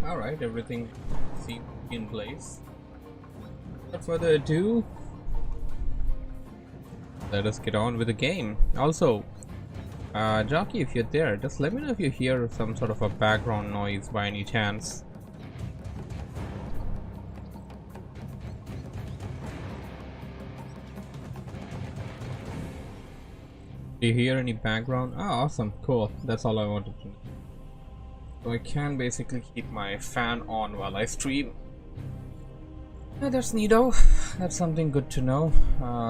Alright, everything seems in place. Without further ado, let us get on with the game. Also, Jockey, if you're there, just let me know if you hear some sort of a background noise by any chance. Do you hear any background? Oh, awesome, cool. That's all I wanted to know. So I can basically keep my fan on while I stream. Yeah, that's neato. That's something good to know.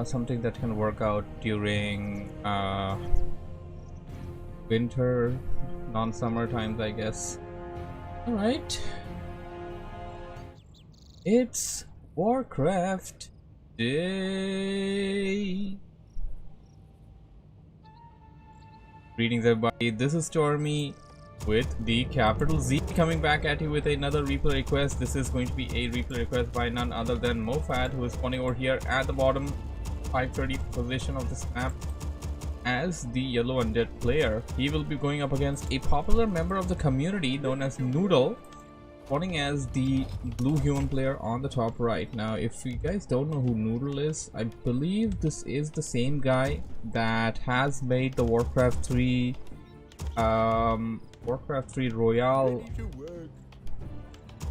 Something that can work out during winter, non-summer times, I guess. Alright. It's WarCraft Day. Greetings everybody, this is Stormy with the capital Z coming back at you with another replay request. This is going to be a replay request by none other than Mofad, who is spawning over here at the bottom 530 position of this map as the yellow undead player. He will be going up against a popular member of the community known as Noodle, spawning as the blue human player on the top right. Now, if you guys don't know who Noodle is, I believe this is the same guy that has made the Warcraft 3 Royale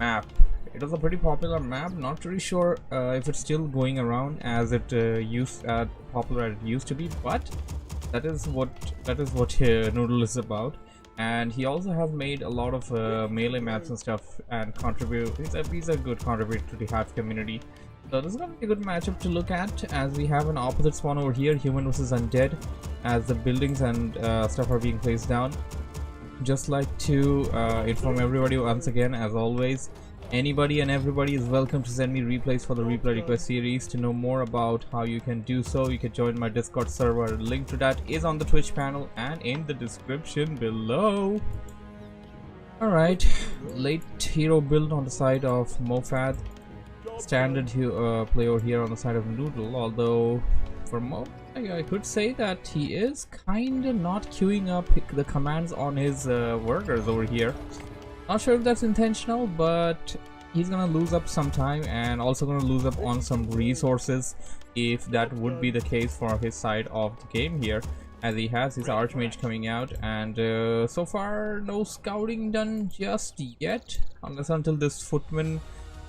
map. It was a pretty popular map. Not really sure if it's still going around as it popular as it used to be, but that is what Noodle is about. And he also has made a lot of melee maps and stuff and he's a good contributor to the Hive community. So this is going to be a good matchup to look at, as we have an opposite spawn over here, human versus undead, as the buildings and stuff are being placed down. Just like to inform everybody once again, as always, anybody and everybody is welcome to send me replays for the replay request series. To know more about how you can do so, you can join my Discord server. Link to that is on the Twitch panel and in the description below. Alright, late hero build on the side of Mofad. Standard play over here on the side of Noodle, although for Mo, I could say that he is kinda not queuing up the commands on his workers over here. Not sure if that's intentional, but he's gonna lose up some time and also gonna lose up on some resources if that would be the case for his side of the game here, as he has his Archmage coming out, and so far no scouting done just yet, unless until this footman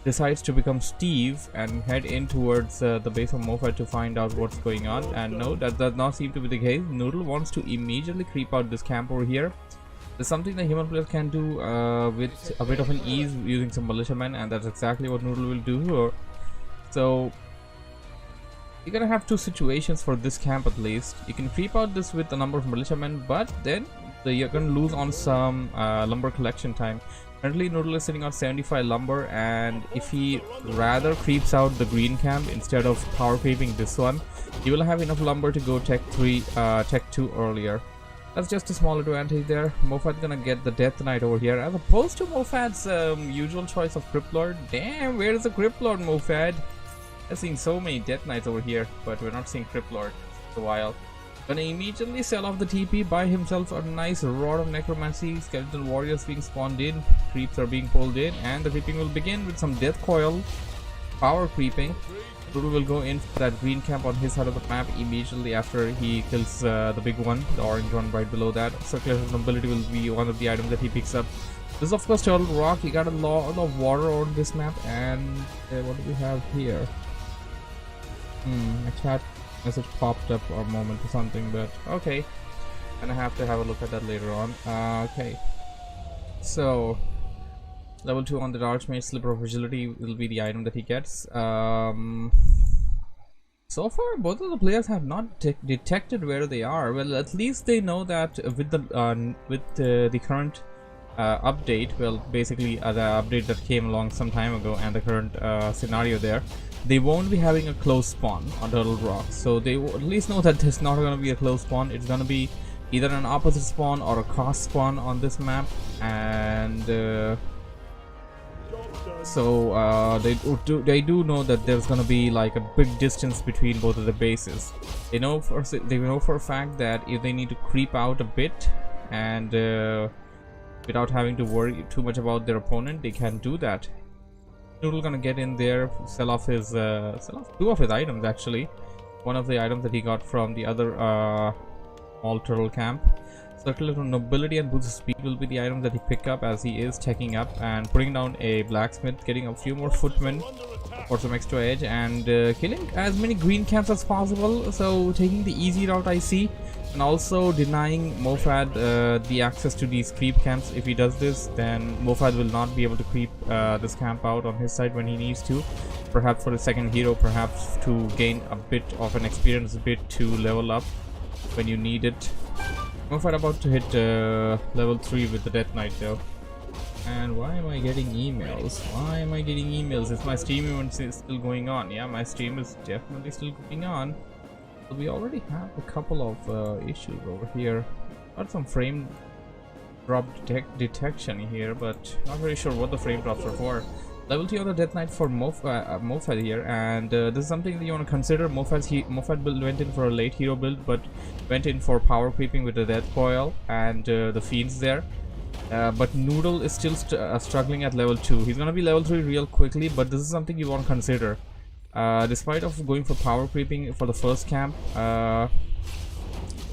decides to become Steve and head in towards the base of Mofad to find out what's going on. And no, that does not seem to be the case. Noodle wants to immediately creep out this camp over here. There's something that human players can do with a bit of an ease using some militiamen, and that's exactly what Noodle will do here. So you're gonna have two situations for this camp at least. You can creep out this with a number of militiamen, but then you're gonna lose on some lumber collection time. Currently Noodle is sitting on 75 lumber, and if he rather creeps out the green camp instead of power creeping this one, he will have enough lumber to go tech 2 earlier. That's just a small advantage there. Mofad's gonna get the Death Knight over here, as opposed to Mofad's usual choice of Crypt Lord. Damn, where is the Crypt Lord, Mofad? I've seen so many Death Knights over here, but we're not seeing Crypt Lord for a while. Gonna immediately sell off the TP, buy himself a nice Rod of Necromancy. Skeleton warriors being spawned in, creeps are being pulled in, and the creeping will begin with some Death Coil power creeping. Noodle will go in for that green camp on his side of the map immediately after he kills the big one, the orange one right below that. Circular Nobility will be one of the items that he picks up. This is of course Turtle Rock. He got a lot of water on this map, and what do we have here? A chat message popped up a moment or something, but okay, gonna have to have a look at that later on. Okay, so level 2 on the Archmage, Slipper of Agility will be the item that he gets. So far both of the players have not detected where they are. Well, at least they know that with the current update, well basically the update that came along some time ago, and the current scenario there, they won't be having a close spawn on Turtle Rock. So they at least know that there's not going to be a close spawn. It's going to be either an opposite spawn or a cross spawn on this map, and so they do know that there's going to be like a big distance between both of the bases. They know for a fact that if they need to creep out a bit and without having to worry too much about their opponent. They can do that. Noodle gonna get in there, sell off two of his items actually. One of the items that he got from the other small turtle camp. Circle of Nobility and Boost of Speed will be the items that he pick up as he is checking up and putting down a blacksmith, getting a few more footmen for some extra edge, and killing as many green camps as possible. So taking the easy route, I see, and also denying Mofad the access to these creep camps. If he does this, then Mofad will not be able to creep this camp out on his side when he needs to. Perhaps for the second hero, perhaps to gain a bit of an experience, a bit to level up when you need it. Mofad about to hit level 3 with the Death Knight though. And why am I getting emails? Why am I getting emails? Is my Steam event still going on? Yeah, my Steam is definitely still going on. So we already have a couple of issues over here. Got some frame drop detection here, but not very sure what the frame drops are for. Level 2 on the Death Knight for Mofad here, and this is something that you want to consider. Mofad build went in for a late hero build, but went in for power creeping with the Death Coil and the Fiends there. But Noodle is still struggling at level 2. He's gonna be level 3 real quickly, but this is something you want to consider. Despite of going for power creeping for the first camp,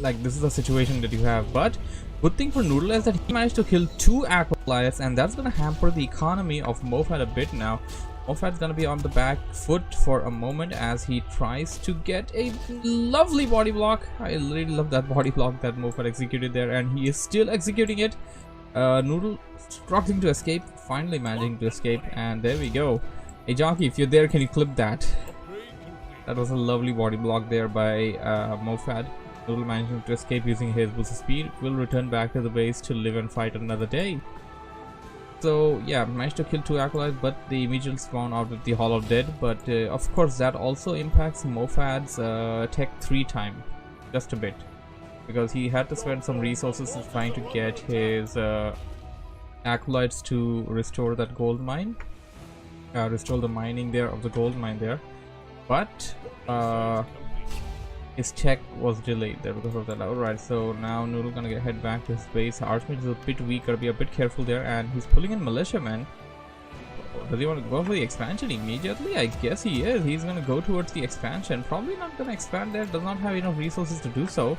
like this is a situation that you have, but good thing for Noodle is that he managed to kill 2 acolytes, and that's gonna hamper the economy of Mofad a bit now. Mofad's gonna be on the back foot for a moment as he tries to get a lovely body block. I really love that body block that Mofad executed there, and he is still executing it. Noodle struggling to escape, finally managing to escape, and there we go. Hey Jockey, if you're there, can you clip that? That was a lovely body block there by Mofad. Noodle managing to escape using his boost of speed, will return back to the base to live and fight another day. So yeah, managed to kill 2 acolytes, but they immediately spawn out with the Hall of Dead. But of course that also impacts Mofad's tech 3 time, just a bit, because he had to spend some resources trying to get his acolytes to restore that gold mine, restore the mining there of the gold mine there, but his tech was delayed there because of that. Alright, so now Noodle gonna head back to his base. Archmage is a bit weak, gotta be a bit careful there, and he's pulling in militiamen. Does he want to go for the expansion immediately? I guess he is. He's gonna go towards the expansion. Probably not gonna expand there, does not have enough resources to do so.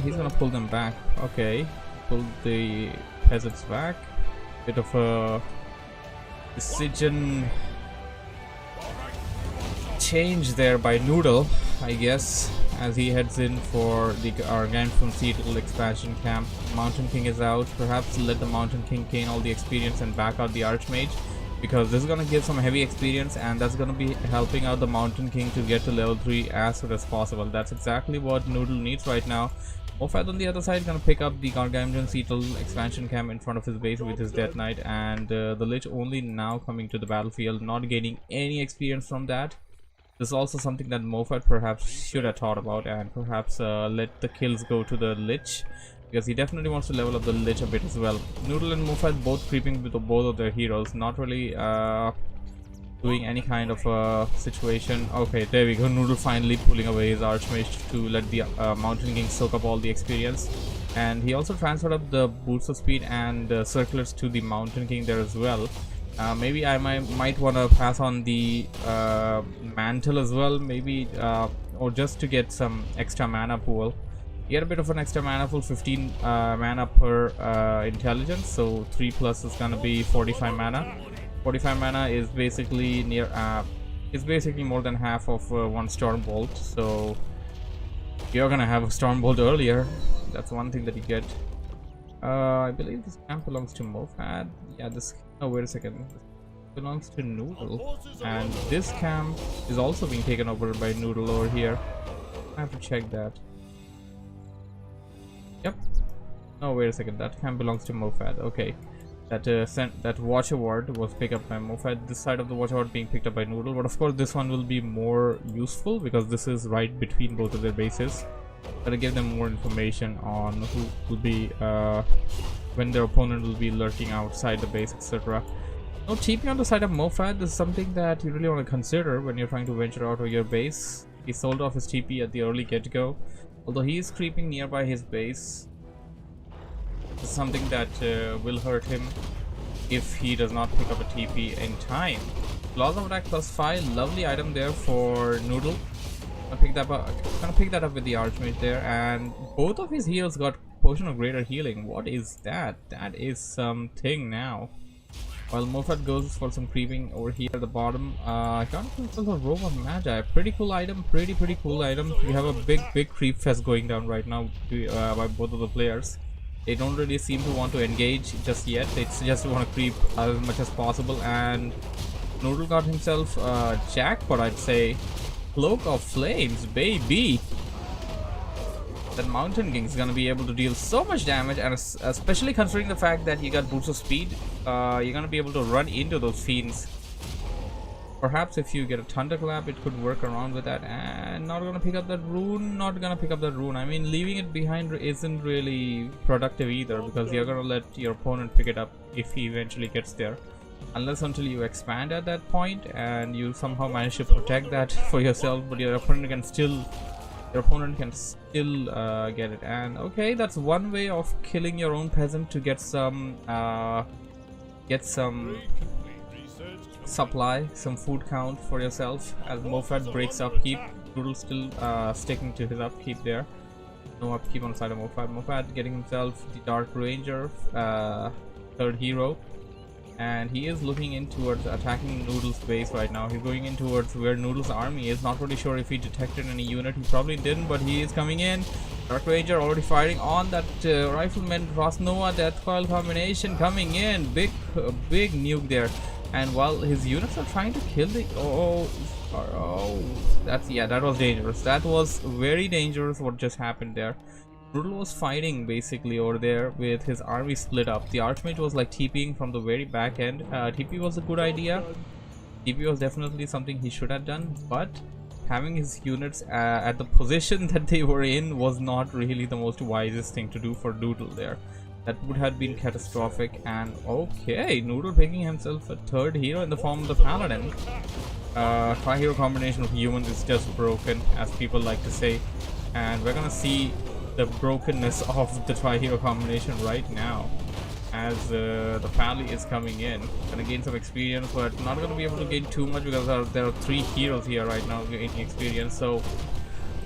He's gonna pull them back. Okay, pull the peasants back. Bit of a decision change there by Noodle, I guess, as he heads in for the Gargantuan Citadel expansion camp. Mountain King is out. Perhaps let the Mountain King gain all the experience and back out the Archmage, because this is gonna give some heavy experience, and that's gonna be helping out the Mountain King to get to level 3 as soon as possible. That's exactly what Noodle needs right now. Mofad on the other side gonna pick up the Gargantuan Citadel expansion camp in front of his base with his Death Knight, and the Lich only now coming to the battlefield, not gaining any experience from that. This is also something that Mofad perhaps should have thought about, and perhaps let the kills go to the Lich, because he definitely wants to level up the Lich a bit as well. Noodle and Mofad both creeping with both of their heroes, not really doing any kind of situation. Okay, there we go. Noodle finally pulling away his Archmage to let the Mountain King soak up all the experience, and he also transferred up the boots of speed and circulars to the Mountain King there as well. Maybe I might want to pass on the mantle as well, maybe, or just to get some extra mana pool. Get a bit of an extra mana pool, 15 mana per intelligence, so 3 plus is gonna be 45 mana. 45 mana is basically near, it's basically more than half of one Storm Bolt, so you're gonna have a Storm Bolt earlier. That's one thing that you get. I believe this camp belongs to Mofad. Yeah, this. Oh, wait a second. This belongs to Noodle, and this camp is also being taken over by Noodle over here. I have to check that. Yep. Oh, wait a second. That camp belongs to Mofad. Okay. That watch award was picked up by Mofad. This side of the watch award being picked up by Noodle, but of course this one will be more useful because this is right between both of their bases. Gotta give them more information on who will be when their opponent will be lurking outside the base, etc. No TP on the side of Mofad. This is something that you really want to consider when you're trying to venture out of your base. He sold off his TP at the early get-go, although he is creeping nearby his base. This is something that will hurt him if he does not pick up a TP in time. Laws of attack +5, lovely item there for Noodle. Gonna pick that up with the Archmage there, and both of his heals got Potion of Greater Healing. What is that? That is something now. While Moffat goes for some creeping over here at the bottom, got himself a Robe of Magi. Pretty cool item, pretty cool item. We have a big creep fest going down right now by both of the players. They don't really seem to want to engage just yet. They just want to creep as much as possible, and Noodle got himself jackpot, I'd say. Cloak of Flames, baby. That Mountain King is gonna be able to deal so much damage, and especially considering the fact that you got boost of speed, you're gonna be able to run into those fiends. Perhaps if you get a Thunderclap, it could work around with that. And not gonna pick up that rune. I mean, leaving it behind isn't really productive either, because you're gonna let your opponent pick it up if he eventually gets there. Unless until you expand at that point and you somehow manage to protect that for yourself, but your opponent can still get it. And okay, that's one way of killing your own peasant to get some supply, some food count for yourself. As Moffat breaks upkeep, Doodle still sticking to his upkeep there. No upkeep on the side of Moffat. Moffat getting himself the Dark Ranger, third hero. And he is looking in towards attacking Noodle's base right now. He's going in towards where Noodle's army is. Not really sure if he detected any unit. He probably didn't, but he is coming in. Dark Ranger already firing on that rifleman. Rosnova Death Coil combination coming in. Big nuke there. And while his units are trying to kill the that was dangerous. That was very dangerous what just happened there. Noodle was fighting basically over there with his army split up. The Archmage was like TPing from the very back end. TP was a good idea. TP was definitely something he should have done, but having his units at the position that they were in was not really the most wisest thing to do for Noodle there. That would have been catastrophic. And okay, Noodle picking himself a third hero in the form of the Paladin. Tri-hero combination of humans is just broken, as people like to say, and we're gonna see the brokenness of the tri-hero combination right now as the Pally is coming in. Gonna gain some experience, but not gonna be able to gain too much because there are 3 heroes here right now gaining experience. So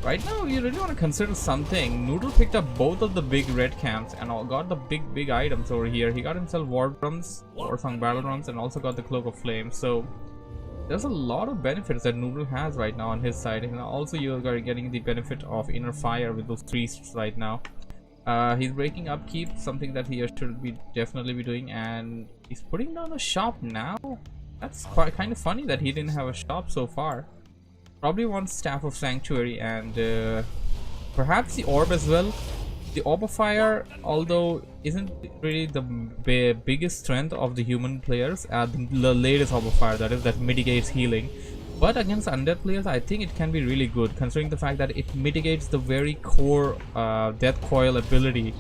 right now you really want to consider something. Noodle picked up both of the big red camps and got the big items over here. He got himself war drums, Warsong battle drums, and also got the Cloak of Flame. So there's a lot of benefits that Noodle has right now on his side, and also you're getting the benefit of Inner Fire with those priests right now. He's breaking upkeep, something that he should be definitely be doing, and he's putting down a shop now. That's quite kind of funny that he didn't have a shop so far. Probably wants Staff of Sanctuary and perhaps the Orb as well. The Orb of Fire, although isn't really the biggest strength of the human players, the latest Orb of Fire that mitigates healing, but against undead players I think it can be really good, considering the fact that it mitigates the very core Death Coil ability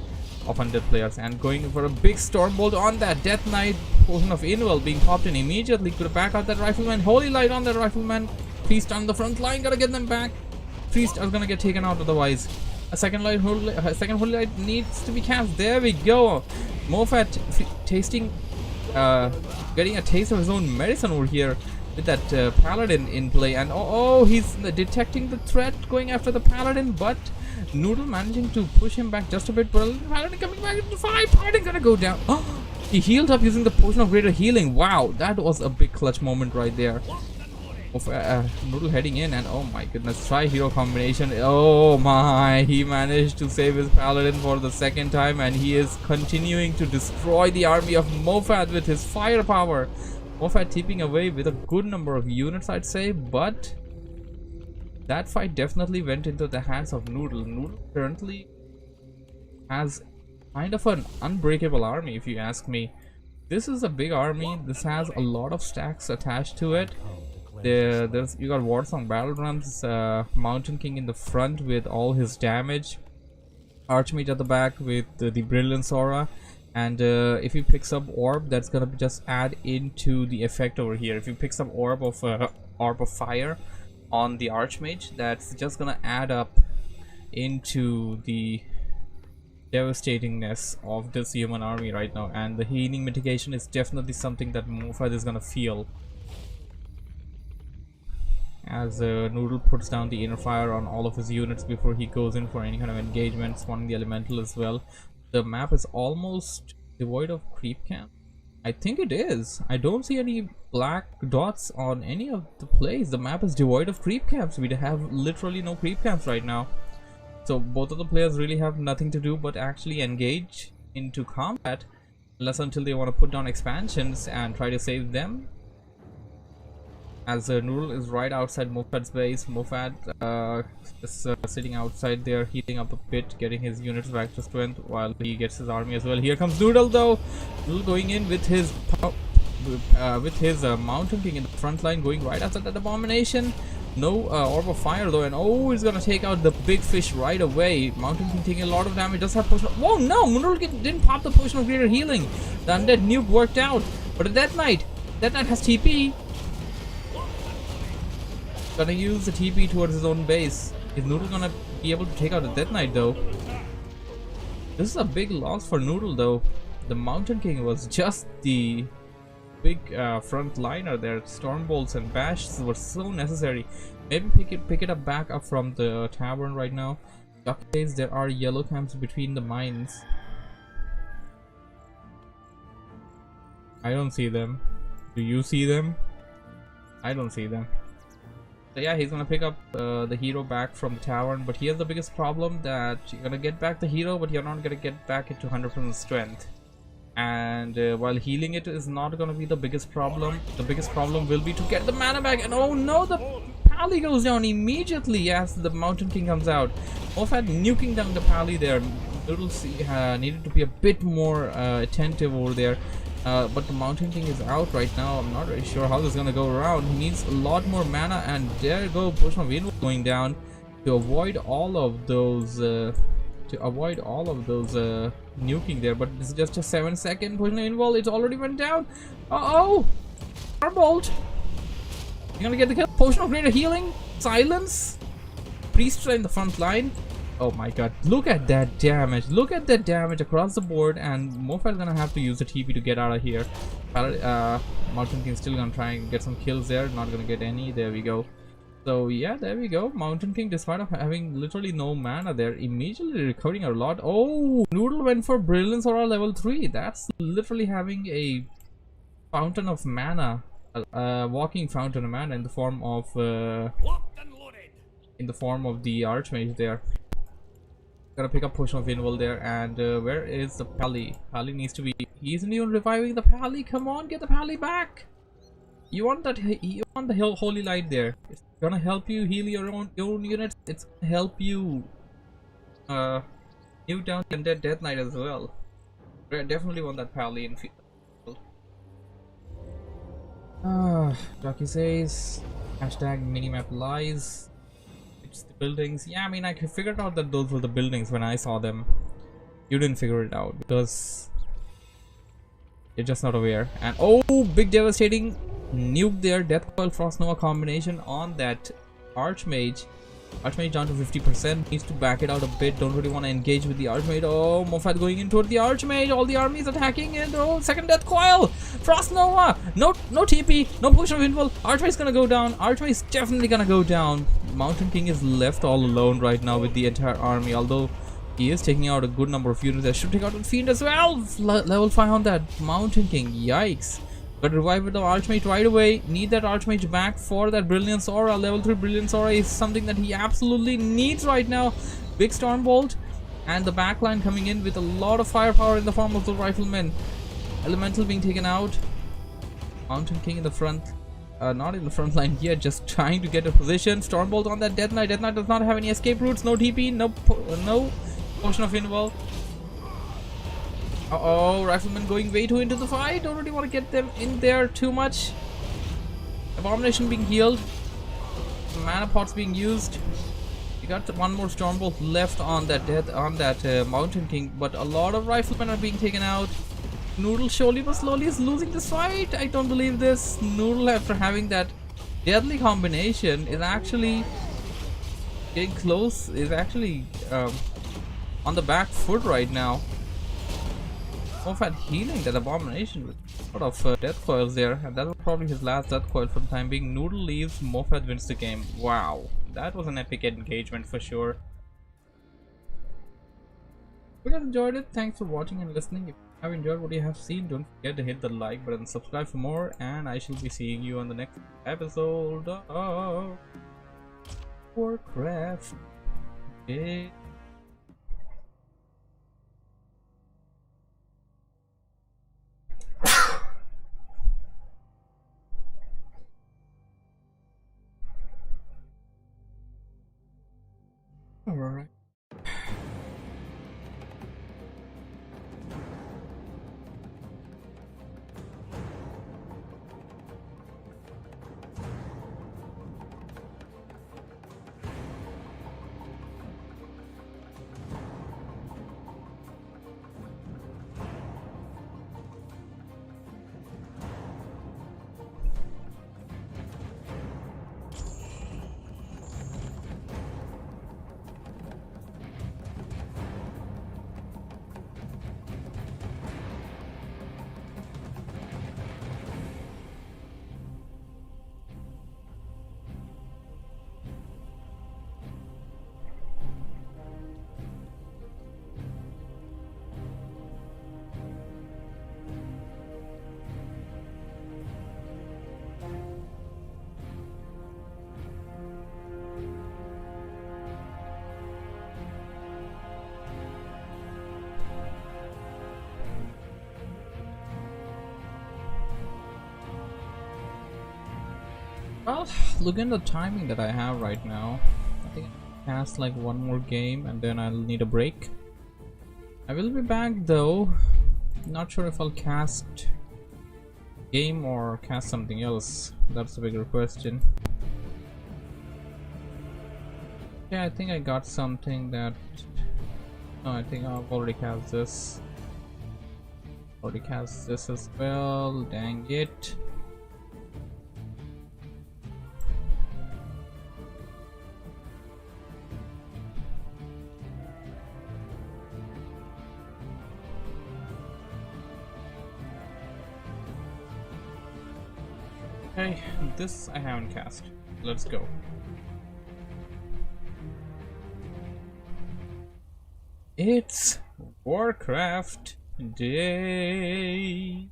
of undead players. And going for a big Stormbolt on that Death Knight, Potion of Inwell being popped in immediately. Could back out that Rifleman, Holy Light on that Rifleman. Priest on the front line, gotta get them back. Priest are gonna get taken out otherwise. A second Holy Light needs to be cast. There we go. Moffat getting a taste of his own medicine over here with that Paladin in play. And he's detecting the threat, going after the Paladin, but Noodle managing to push him back just a bit. But Paladin coming back into fight. Paladin gonna go down. He healed up using the Potion of Greater Healing. Wow, that was a big clutch moment right there. Noodle heading in, and oh my goodness, tri-hero combination. Oh my, he managed to save his Paladin for the second time, and he is continuing to destroy the army of Moffat with his firepower. Moffat tipping away with a good number of units, I'd say, but that fight definitely went into the hands of Noodle. Noodle currently has kind of an unbreakable army, if you ask me. This is a big army. This has a lot of stacks attached to it. You got Warsong battle drums, Mountain King in the front with all his damage, Archmage at the back with the Brilliance Aura, and if he picks up Orb, that's gonna just add into the effect over here. If he picks up Orb of Fire on the Archmage, that's just gonna add up into the devastatingness of this human army right now, and the healing mitigation is definitely something that Morphed is gonna feel as Noodle puts down the inner fire on all of his units before he goes in for any kind of engagement, spawning the elemental as well. The map is almost devoid of creep camp. I think it is. I don't see any black dots on any of the plays. The map is devoid of creep camps. We have literally no creep camps right now. So both of the players really have nothing to do but actually engage into combat, unless until they want to put down expansions and try to save them. As Noodle is right outside Mofad's base. Mofad is sitting outside there, healing up a bit, getting his units back to strength while he gets his army as well. Here comes Noodle though. Noodle going in with his Mountain King in the front line, going right after that abomination. No orb of fire though, and oh, he's gonna take out the big fish right away. Mountain King taking a lot of damage. Does have potion. Whoa, no! Noodle didn't pop the potion of greater healing. The undead nuke worked out, but a Death Knight has TP. Gonna use the TP towards his own base. Is Noodle gonna be able to take out the Death Knight though? This is a big loss for Noodle though. The Mountain King was just the big front liner there. Storm bolts and bashes were so necessary. Maybe pick it up back up from the tavern right now. Nowadays there are yellow camps between the mines. I don't see them. Do you see them? I don't see them. So yeah, he's gonna pick up the hero back from the tavern, but here's the biggest problem, that you're gonna get back the hero but you're not gonna get back it to 100% strength. And while healing it is not gonna be the biggest problem, the biggest problem will be to get the mana back. And oh no, the pally goes down immediately as the Mountain King comes out. Mofad nuking down the pally there. Noodle needed to be a bit more attentive over there. But the Mountain King is out right now. I'm not really sure how this is gonna go around. He needs a lot more mana, and there you go, Potion of Wind going down to avoid all of those nuking there. But this is just a 7-second Potion of Invul. It already went down. Oh, Firebolt. You're gonna get the kill. Potion of Greater Healing. Silence. Priests are in the front line. Oh my god, look at that damage. Look at that damage across the board, and Mofad's gonna have to use the TP to get out of here. Mountain King's still gonna try and get some kills there. Not gonna get any. There we go. So yeah, there we go. Mountain King, despite of having literally no mana there, immediately recovering a lot. Oh, Noodle went for Brilliance Aura level 3. That's literally having a fountain of mana, walking fountain of mana in the form of the Archmage there. Gonna pick up Potion of Invul there, and where is the pally? Pally needs to be. He isn't even reviving the pally. Come on, get the pally back. You want that? You want the holy light there. It's gonna help you heal your own units. It's gonna help you nuke down the undead Death Knight as well. I definitely want that pally in field. Jockey says hashtag minimap lies. The buildings. Yeah, I mean, I figured out that those were the buildings when I saw them. You didn't figure it out because you're just not aware. And oh, big devastating nuke there. Death Coil Frost Nova combination on that Archmage. Archmage down to 50%. Needs to back it out a bit. Don't really want to engage with the Archmage. Oh, Mofad going in toward the Archmage. All the armies attacking, and oh, second Death Coil. Frost Nova. No TP. No Potion of Invul. Archmage is gonna go down. Archmage is definitely gonna go down. Mountain King is left all alone right now with the entire army. Although he is taking out a good number of units. I should take out the Fiend as well. Level 5 on that Mountain King. Yikes. But revive with the Archmage right away. Need that Archmage back for that Brilliance Aura. Level 3 Brilliance Aura is something that he absolutely needs right now. Big Storm Bolt, and the backline coming in with a lot of firepower in the form of the Riflemen. Elemental being taken out. Mountain King in the front. Not in the front line yet, just trying to get a position. Stormbolt on that Death Knight. Death Knight does not have any escape routes. No TP. No Potion of Invul. Uh-oh, Riflemen going way too into the fight. Don't really want to get them in there too much. Abomination being healed. Mana pots being used. You got one more Stormbolt left on that Mountain King, but a lot of Riflemen are being taken out. Noodle slowly but slowly is losing this fight. I don't believe this. Noodle, after having that deadly combination, is actually getting close. Is actually on the back foot right now. Mofat healing that abomination with a lot of death coils there, and that was probably his last death coil for the time being. Noodle leaves, Mofat wins the game. Wow, that was an epic engagement for sure. If you guys enjoyed it, thanks for watching and listening. If you have enjoyed what you have seen, don't forget to hit the like button, subscribe for more, and I shall be seeing you on the next episode of WarCraft. Alright. Well, look at the timing that I have right now. I think I'll cast like one more game and then I'll need a break. I will be back though. Not sure if I'll cast game or cast something else. That's the bigger question. Yeah, I think I got something that... No, I think I've already cast this. Already cast this as well. Dang it. Okay, this I haven't cast. Let's go. It's WarCraft Day.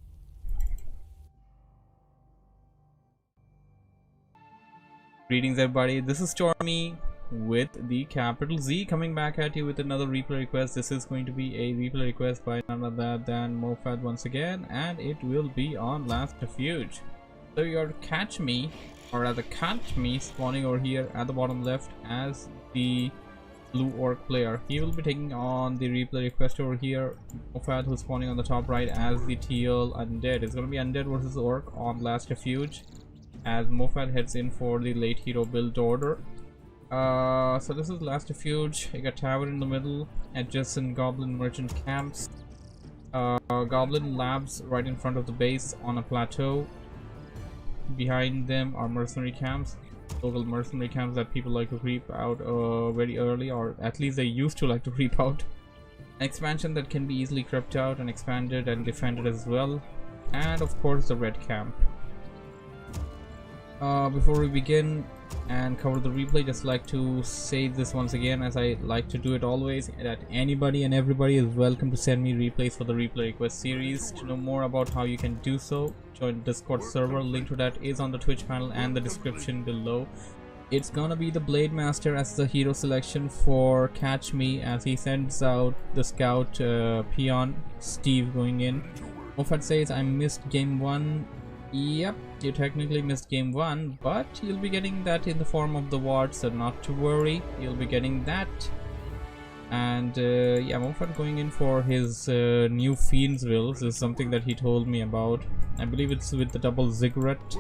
Greetings everybody, this is Stormy with the capital Z coming back at you with another replay request. This is going to be a replay request by none other than Mofat once again, and it will be on Last Refuge. So you are to catch me, or rather catch me spawning over here at the bottom left as the blue orc player. He will be taking on the replay request over here. Mofat, who's spawning on the top right as the teal undead. It's going to be undead versus orc on Last Refuge as Mofat heads in for the late hero build order. So this is Last Refuge. You got tavern in the middle, adjacent goblin merchant camps, goblin labs right in front of the base on a plateau. Behind them are mercenary camps, local mercenary camps that people like to creep out very early, or at least they used to like to creep out. An expansion that can be easily crept out and expanded and defended as well, and of course the red camp. Before we begin and cover the replay, just like to say this once again, as I like to do it always, that anybody and everybody is welcome to send me replays for the replay request series. To know more about how you can do so, join the Discord server. Link to that is on the Twitch panel and the description below. It's gonna be the Blade Master as the hero selection for Catch Me, as he sends out the scout peon Steve going in. Mofat says, I missed game 1. Yep, you technically missed game 1, but you'll be getting that in the form of the ward, so not to worry, you'll be getting that. And yeah, Mofat going in for his new Fiend's Will. This is something that he told me about. I believe it's with the double ziggurat.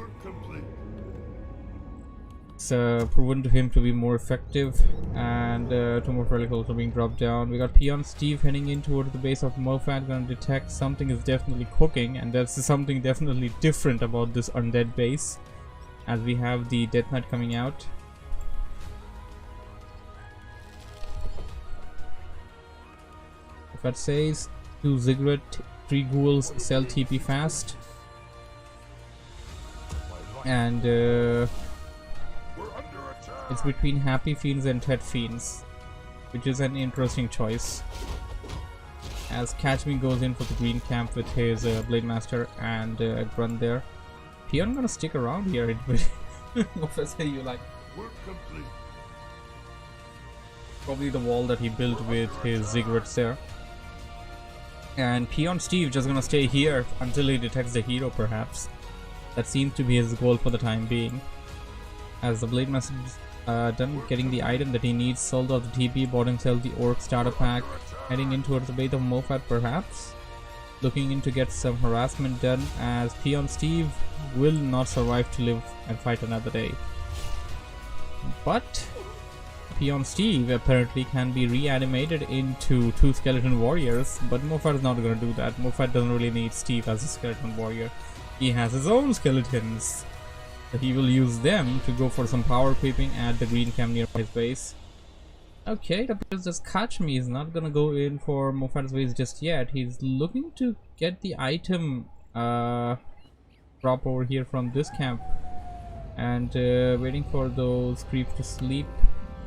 It's proven to him to be more effective, and two more relics also being dropped down. We got Peon Steve heading in towards the base of Mofat, gonna detect something is definitely cooking, and that's something definitely different about this undead base, as we have the Death Knight coming out. Mofat says. 2 Ziggurat, 3 ghouls sell TP fast. And it's between Happy Fiends and Ted Fiends, which is an interesting choice. As Catch Me goes in for the green camp with his Blade Master and Grunt there. Peon gonna stick around here. Mofat say you like. Probably the wall that he built with his Ziggurats there. And Peon Steve just gonna stay here until he detects the hero, perhaps. That seems to be his goal for the time being. As the Blade Master is done getting the item that he needs, sold off the TP, bought himself the Orc starter pack, heading in towards the base of Mofat perhaps. Looking in to get some harassment done, as Peon Steve will not survive to live and fight another day. But Peon Steve apparently can be reanimated into 2 skeleton warriors, but Mofat is not gonna do that. Mofat doesn't really need Steve as a skeleton warrior. He has his own skeletons. So he will use them to go for some power creeping at the green camp near his base. Okay, it appears just Catch Me is not gonna go in for Mofat's base just yet. He's looking to get the item drop over here from this camp. And waiting for those creeps to sleep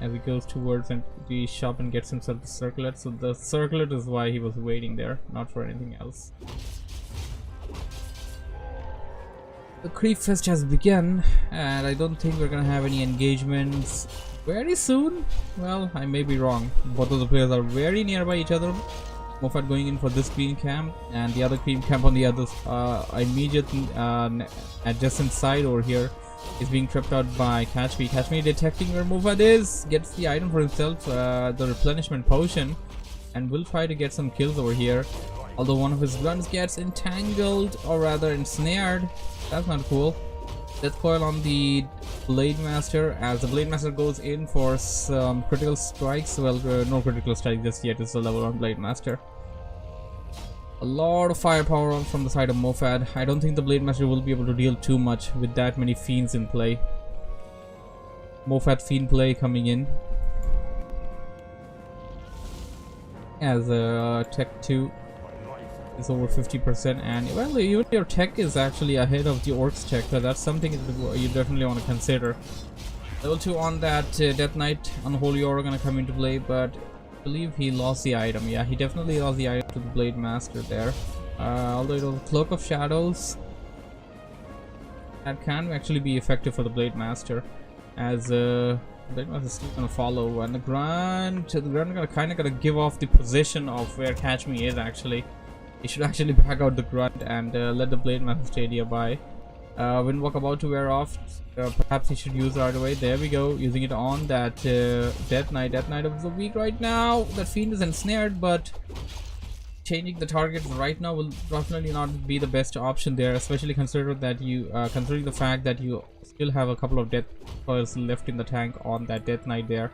as he goes towards the shop and gets himself the circlet. So the circlet is why he was waiting there, not for anything else. The creep fest has begun, and I don't think we're gonna have any engagements very soon. Well, I may be wrong. Both of the players are very nearby each other. Mofat going in for this green camp, and the other green camp on the other immediate adjacent side over here is being tripped out by Catch Me. Catch Me detecting where Mofat is, gets the item for himself, the replenishment potion, and will try to get some kills over here. Although one of his grunts gets entangled, or rather ensnared. That's not cool. Death Coil on the Blade Master, as the Blade Master goes in for some critical strikes. Well, no critical strike just yet, it's a level 1 Blade Master. A lot of firepower on from the side of Mofat. I don't think the Blade Master will be able to deal too much with that many fiends in play. Mofat fiend play coming in. As Tech 2 is over 50%, and well, even your tech is actually ahead of the Orc's tech, so that's something you definitely want to consider. Level 2 on that Death Knight, Unholy Aura gonna come into play, but I believe he lost the item. Yeah, he definitely lost the item to the Blade Master there. Although it was a Cloak of Shadows, that can actually be effective for the Blade Master, as Blade Master is still gonna follow, and the Grunt gonna give off the position of where Catch Me is actually. He should actually back out the Grunt and let the Blade Master stay nearby. Windwalk about to wear off. Perhaps he should use it right away. There we go, using it on that Death Knight. Death Knight of the week right now. That fiend is ensnared, but changing the target right now will definitely not be the best option there, especially considering that considering the fact that you still have a couple of Death Coils left in the tank on that Death Knight there.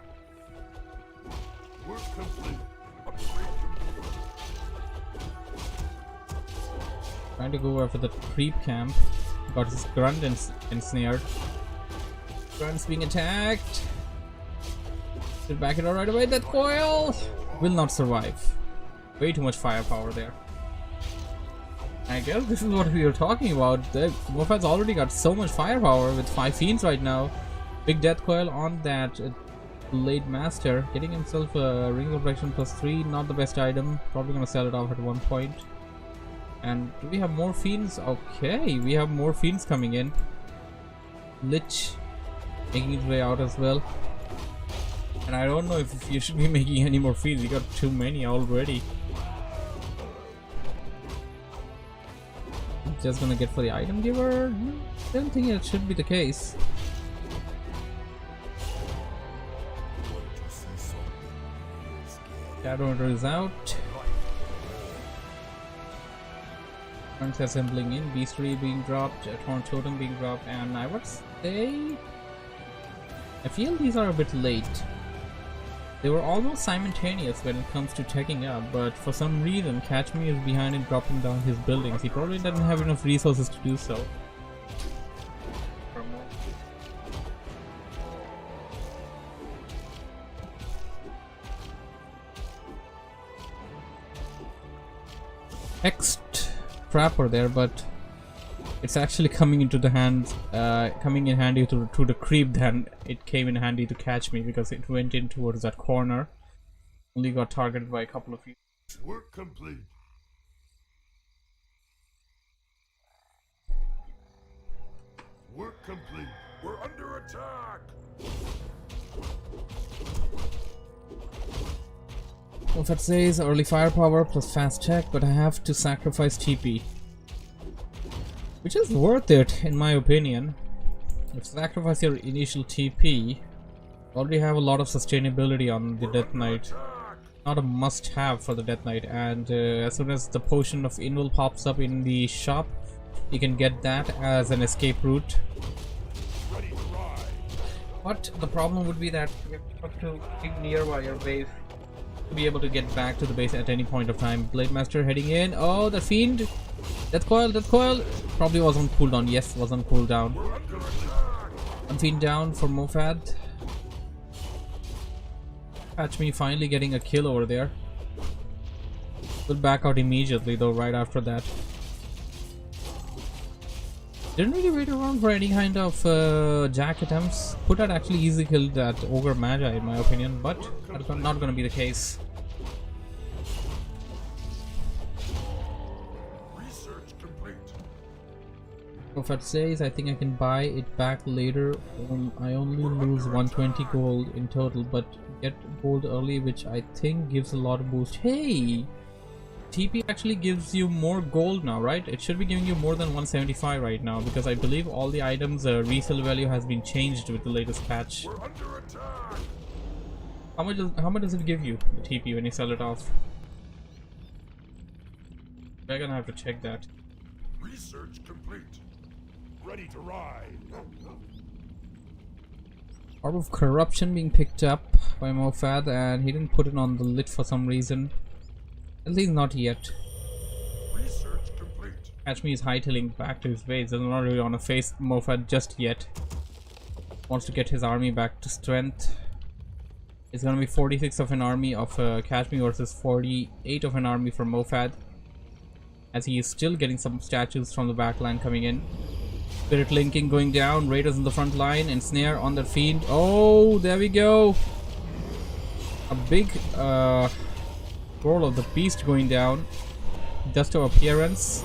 Trying to go after the creep camp. Got his Grunt ensnared. Grunt's being attacked. Should back it out right away. That coil will not survive. Way too much firepower there. I guess this is what we were talking about. Mofat's already got so much firepower with 5 fiends right now. Big death coil on that Blade Master. Getting himself a Ring of Protection +3. Not the best item. Probably gonna sell it off at one point. And do we have more fiends? Okay, we have more fiends coming in. Lich making his way out as well. And I don't know if you should be making any more fiends. You got too many already. Just gonna get for the item giver? Don't think it should be the case. Shadow Hunter is out. Fronts assembling in, Beastry being dropped, Torn Totem being dropped, and I would say I feel these are a bit late. They were almost simultaneous when it comes to teching up, but for some reason Catch Me is behind in dropping down his buildings. He probably doesn't have enough resources to do so. text trapper there, but it's actually coming into the hands, coming in handy to the creep. Then it came in handy to catch me because it went in towards that corner. Only got targeted by a couple of you. Work complete. Work complete. We're under attack. Well, that says early firepower plus fast check, but I have to sacrifice TP, which is worth it in my opinion. If you sacrifice your initial TP, you already have a lot of sustainability on the Death Knight. Not a must-have for the Death Knight, and as soon as the potion of Invul pops up in the shop, you can get that as an escape route. But the problem would be that you have to be nearby your base to be able to get back to the base at any point of time. Blade Master heading in. Oh, the Fiend! Death Coil, Death Coil! Probably was on cooldown. Yes, was on cooldown. One Fiend down for Mofad. Catch me finally getting a kill over there. Will back out immediately though, right after that. Didn't really wait around for any kind of jack attempts. Could have actually easily killed that Ogre Magi in my opinion, but that's not gonna be the case. Research complete. Prophet says I think I can buy it back later. I only lose 120 gold in total, but get gold early, which I think gives a lot of boost. Hey! TP actually gives you more gold now, right? It should be giving you more than 175 right now, because I believe all the items resale value has been changed with the latest patch. We're under attack. How much does it give you, the TP, when you sell it off? We're gonna have to check that. Research complete. Ready to ride. Orb of Corruption being picked up by Mofad, and he didn't put it on the lid for some reason. At least not yet. Research complete. Catch me is hightailing back to his base. Doesn't not really want to face Mofad just yet. Wants to get his army back to strength. It's gonna be 46 of an army of Catch Me versus 48 of an army for Mofad, as he is still getting some statues from the backline coming in. Spirit linking going down. Raiders in the front line. Ensnare on the Fiend. Oh, there we go. A big roll of the Beast going down. Dust of Appearance.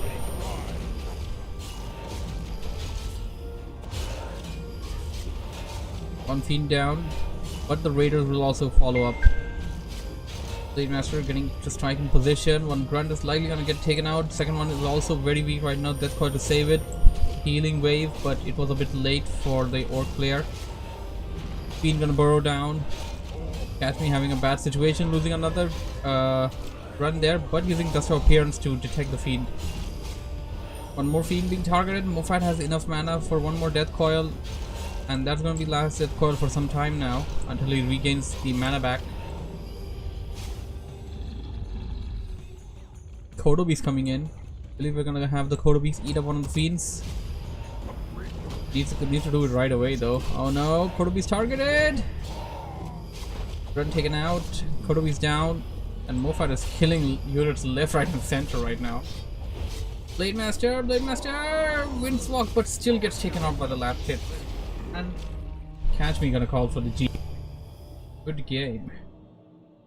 One Fiend down, but the Raiders will also follow up. Blade Master getting to strike in position. One Grunt is likely gonna get taken out. Second one is also very weak right now. Death Coil to save it. Healing Wave, but it was a bit late for the Orc player. Fiend gonna burrow down. Catch Me having a bad situation, losing another run there, but using Dust of Appearance to detect the Fiend. One more Fiend being targeted. Mofat has enough mana for one more Death Coil, and that's gonna be last Death Coil for some time now, until he regains the mana back. Kodo Beast coming in. I believe we're gonna have the Kodo Beast eat up one of the Fiends. Needs to do it right away though. Oh no, Kodo Beast targeted! Run taken out, Kodo Beast down, and Mofat is killing units left, right, and center right now. Blade Master, Windswalk, but still gets taken out by the last hit. And Catch Me gonna call for the G. Good game.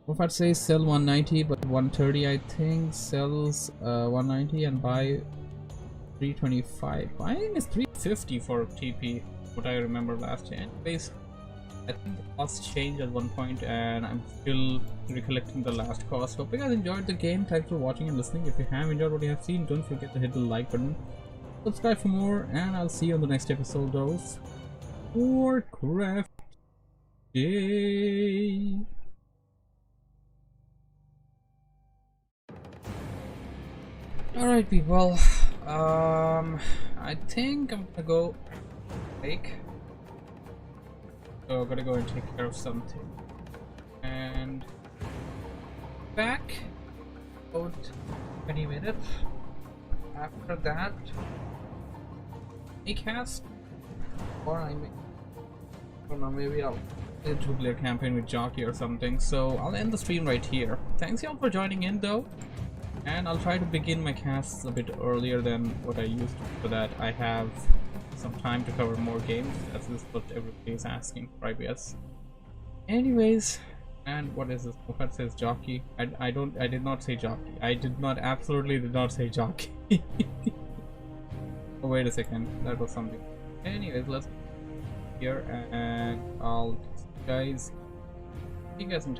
Mofat says sell 190, but 130 I think. Sells 190 and buy 325. Buying is 350 for TP, what I remember last year. Anyways, I think the costs changed at one point, and I'm still recollecting the last cost. Hope you guys enjoyed the game. Thanks for watching and listening. If you have enjoyed what you have seen, don't forget to hit the like button, subscribe for more, and I'll see you on the next episode of WarCraft Day. Alright people, I think I'm gonna go take. So I'm gonna go and take care of something. And back about 20 minutes. After that, a cast, or I don't know, maybe I'll play a 2-player campaign with Jockey or something. So I'll end the stream right here. Thanks y'all for joining in though. And I'll try to begin my casts a bit earlier than what I used to, so that I have some time to cover more games. That's just what everybody is asking for, I guess. Anyways, and what is this? Moped says jockey. I did not say jockey. Absolutely did not say jockey. Oh, wait a second, that was something. Anyways, let's here, and I'll see you guys some